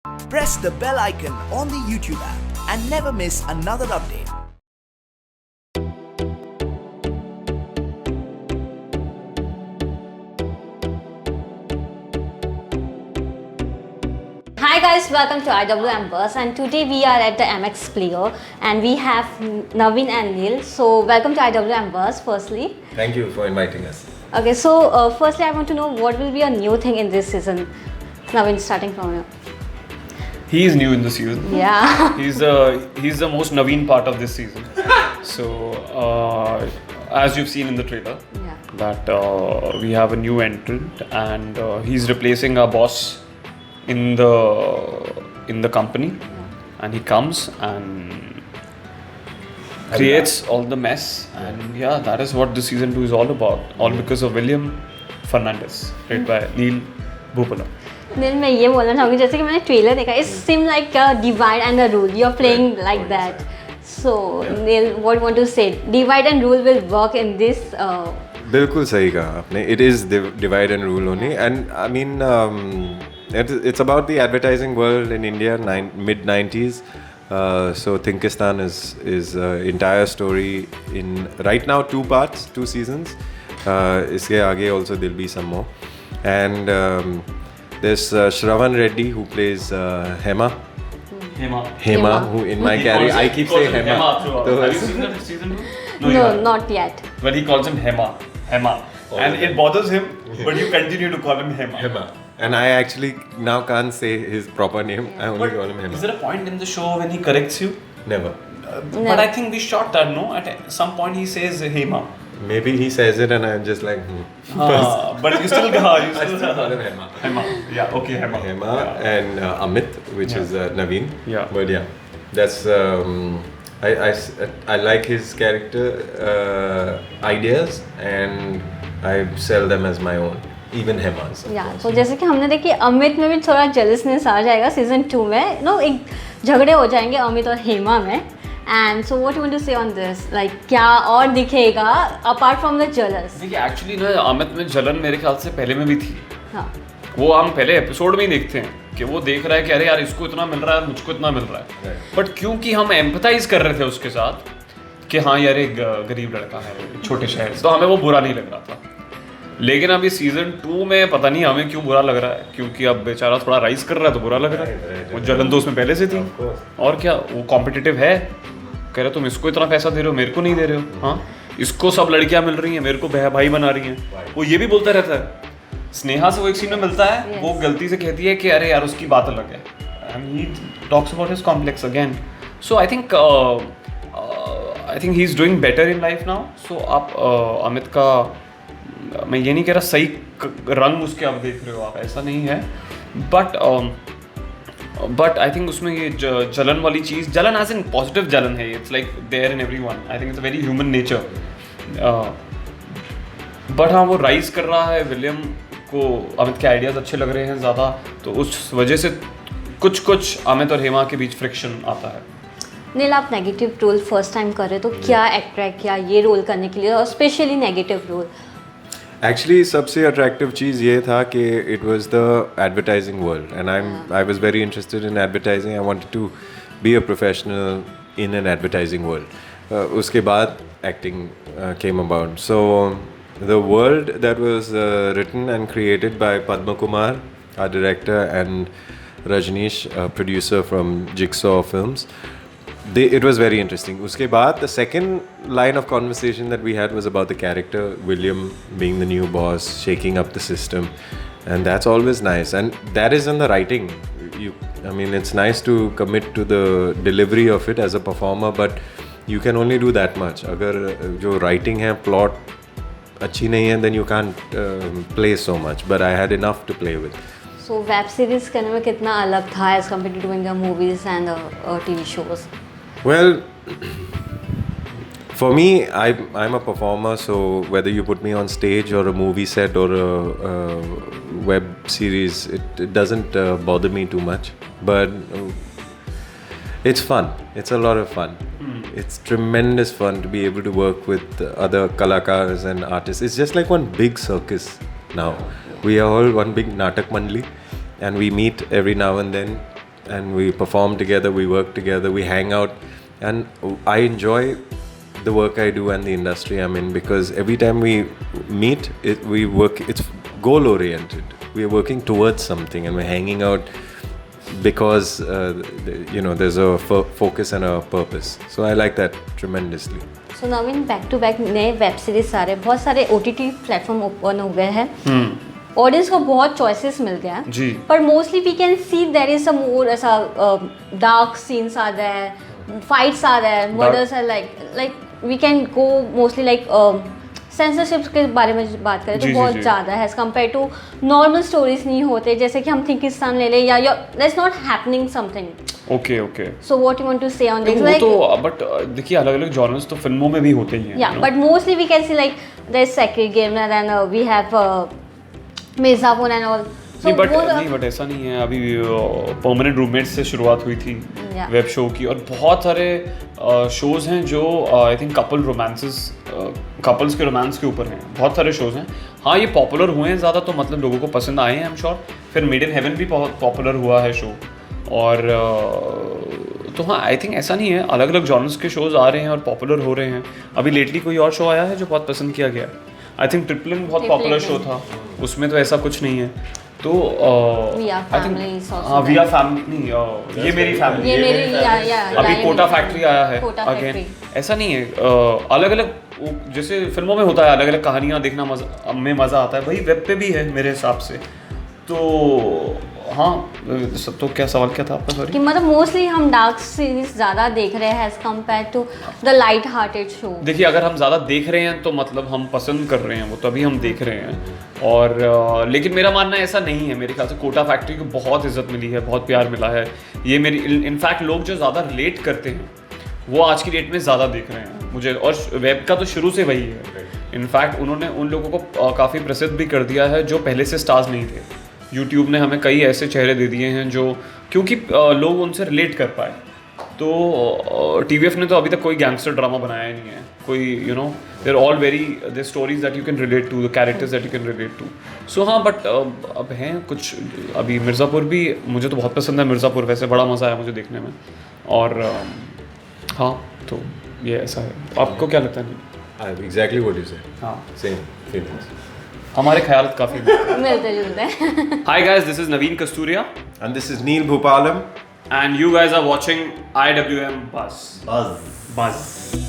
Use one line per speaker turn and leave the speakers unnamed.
Press the bell icon on the YouTube app and never miss another update.
Hi guys, welcome to IWM Bus, and today we are at the MX Player and we have Naveen and Neil. So welcome to IWM Bus firstly.
Thank you for inviting us.
Okay, so firstly I want to know what will be a new thing in this season. Naveen, starting from you.
He is new in the season.
Yeah.
He's the most Naveen part of this season. So as you've seen in the trailer,
Yeah.
that we have a new entrant and he's replacing our boss in the company, and he comes and creates all the mess. And yeah, that is what the season 2 is all about. All because of William Fernandez, played by Neil Bhupala.
Neil, मैं ये बोलना चाहूँगी जैसे कि मैंने trailer देखा, it seemed like a divide and a rule. You're playing like that. So Neil, what you want to say? Divide and rule will work in this.
बिल्कुल सही कहा आपने. It is divide and rule only, and I mean it's about the advertising world in India, mid 90s. So Thinkistan is entire story in right now 2 parts, 2 seasons. इसके आगे also there'll be some more, and there's Shravan Reddy who plays Hema, who in my career I keep saying Hema.
Have you seen the season 2?
No, not yet.
But he calls him Hema. And it bothers him, but you continue to call him Hema.
And I actually now can't say his proper name. I only call him Hema.
Is there a point in the show when he corrects you?
Never.
But I think we shot that, no? At some point he says Hema.
Maybe he says it and I'm just like,
But you still
I still call him Hema.
Hema. Yeah, okay, Hema.
Hema
Yeah.
and Amit, which is Naveen.
Yeah.
But yeah, that's I like his character ideas and I sell them as my own. Even Hema's.
Yeah, so जैसे कि हमने देखी अमित में भी थोड़ा जेलसनेस आ जाएगा season 2 में. No, एक झगड़े हो जाएंगे अमित और हेमा में. And so what you want to say on this, like क्या और दिखेगा अपार्ट फ्रॉम द जेलस?
देखिए एक्चुअली ना अमित में जलन मेरे ख्याल से पहले में भी थी.
हाँ.
वो हम पहले एपिसोड में ही देखते हैं कि वो देख रहा है कि अरे यार इसको इतना मिल रहा है, मुझको इतना मिल रहा है. बट क्योंकि हम एम्पथाइज कर रहे थे उसके साथ कि हाँ यार एक गरीब लड़का है छोटे शहर से, तो हमें वो बुरा नहीं लग रहा था. लेकिन अभी सीजन 2 में पता नहीं हमें क्यों बुरा लग रहा है, क्योंकि अब बेचारा थोड़ा राइज कर रहा है तो बुरा लग रहा है. वो जलन तो उसमें पहले से थी. और क्या वो कॉम्पिटिटिव है, कह रहे तुम इसको इतना पैसा दे रहे हो, मेरे को नहीं दे रहे हो. हाँ, इसको सब लड़कियां मिल रही हैं, मेरे को भाई बना रही हैं. वो ये भी बोलता रहता है. स्नेहा से वो एक सीन में मिलता है, वो गलती से कहती है कि अरे यार उसकी बात अलग है. And he talks about his complex again. So I think he is doing better in life now. So आप अमित का, मैं ये नहीं कह रहा सही रंग उसके आप देख रहे हो, आप ऐसा नहीं है. बट आई थिंक उसमें ये जलन वाली चीज़, जलन एज इन पॉजिटिव जलन है. It's like there in everyone. I think it's a very human nature. But हाँ, वो राइज कर रहा है. विलियम को अमित के आइडियाज़ अच्छे लग रहे हैं ज़्यादा, तो उस वजह से कुछ अमित और हेमा के बीच फ्रिक्शन आता है.
नील, आप नेगेटिव रोल फर्स्ट टाइम कर रहे हो, तो क्या अट्रैक्ट किया ये रोल करने के लिए, और स्पेशली नेगेटिव रोल?
Actually, सबसे attractive चीज़ ये था कि it was the advertising world, and I was very interested in advertising. I wanted to be a professional in an advertising world. उसके बाद acting came about. So the world that was written and created by Padma Kumar, our director, and Rajneesh, a producer from Jigsaw Films. It was very interesting. Uske baad, the second line of conversation that we had was about the character, William being the new boss, shaking up the system. And that's always nice. And that is in the writing. I mean, it's nice to commit to the delivery of it as a performer, but you can only do that much. Agar jo writing hai, plot अच्छी नहीं है, then you can't play so much. But I had enough to play with.
So web series करने में कितना अलग था as compared to doing the movies and TV shows?
Well, for me, I'm a performer, so whether you put me on stage or a movie set or a web series, it doesn't bother me too much. But it's fun. It's a lot of fun. It's tremendous fun to be able to work with other kalakars and artists. It's just like one big circus now. We are all one big natak mandli, and we meet every now and then and we perform together, we work together, we hang out, and I enjoy the work I do and the industry I'm in, because every time we meet, we work. It's goal oriented. We are working towards something, and we're hanging out because there's a focus and a purpose. So I like that tremendously.
So Naveen back to back नए web series सारे बहुत सारे OTT platform open हो गए हैं, audience को बहुत choices मिल गया है
जी।
पर mostly we can see there is some more ऐसा dark scenes are there, fights are there, murders are like we can go mostly like censorship के बारे में बात करें तो
जी,
बहुत
जी।
ज़्यादा है as compare to normal stories नहीं होते, जैसे कि हम थिंकिस्तान ले लें या that's not happening something.
Okay okay
so what you want to say on this
वो
लाइक
तो बट देखिए अलग अलग जॉनर्स तो फिल्मों में भी होते ही हैं.
yeah but mostly we can see like there's Sacred Gamer and we have Mirzapur and all.
नहीं बट ऐसा नहीं है. अभी परमानेंट रूममेट्स से शुरुआत हुई थी
Yeah.
वेब शो की, और बहुत सारे शोज हैं जो आई थिंक कपल्स के रोमांस के ऊपर हैं. बहुत सारे शोज हैं. हाँ ये पॉपुलर हुए हैं ज़्यादा, तो मतलब लोगों को पसंद आए हैं आई एम श्योर. फिर मेड इन हेवन भी बहुत पॉपुलर हुआ है शो. और तो हाँ आई थिंक ऐसा नहीं है, अलग अलग जॉनर्स के शोज आ रहे हैं और पॉपुलर हो रहे हैं. अभी लेटली कोई और शो आया है जो बहुत पसंद किया गया. आई थिंक ट्रिपल एन बहुत पॉपुलर शो था, उसमें तो ऐसा कुछ नहीं है. तो
We Are Family is also
हाँ वी आर फैमिली नहीं, ये मेरी फैमिली.
ये मेरी या
अभी कोटा फैक्ट्री आया है
कोटा
अगेन.
फैक्ट्री.
ऐसा नहीं है, अलग अलग जैसे फिल्मों में होता है अलग अलग कहानियाँ देखना में मज़ा आता है, भाई वेब पे भी है मेरे हिसाब से. तो हाँ तो क्या सवाल क्या था आपका, सॉरी?
कि मतलब मोस्टली हम डार्क सीरीज ज़्यादा देख रहे हैं as compare to the light hearted show.
देखिए अगर हम ज़्यादा देख रहे हैं तो मतलब हम पसंद कर रहे हैं, वो तभी हम देख रहे हैं. और लेकिन मेरा मानना ऐसा नहीं है. मेरे ख्याल से कोटा फैक्ट्री को बहुत इज्जत मिली है, बहुत प्यार मिला है. ये मेरी इनफैक्ट लोग जो ज़्यादा रिलेट करते हैं वो आज की डेट में ज़्यादा देख रहे हैं मुझे. और वेब का तो शुरू से वही है. इनफैक्ट उन्होंने उन लोगों को काफ़ी प्रसिद्ध भी कर दिया है जो पहले से स्टार्स नहीं थे. यूट्यूब ने हमें कई ऐसे चेहरे दे दिए हैं जो क्योंकि लोग उनसे रिलेट कर पाए. तो TVF ने तो अभी तक कोई गैंगस्टर ड्रामा बनाया ही नहीं है. कोई there all very they stories that you can relate to, the characters that you can relate to. So हाँ बट अब हैं कुछ. अभी मिर्ज़ापुर भी मुझे तो बहुत पसंद है. मिर्ज़ापुर वैसे बड़ा मज़ा आया मुझे देखने में. और हाँ तो ये ऐसा है. आपको क्या लगता है?
Exactly what you said.
हाँ
Same feelings.
हमारे ख्याल काफ़ी.
मिलते जुलते हैं.
Hi guys, this is Naveen Kasturia
And this is Neil Bhupalam.
and you guys are watching IWM Buzz.
Buzz.
Buzz.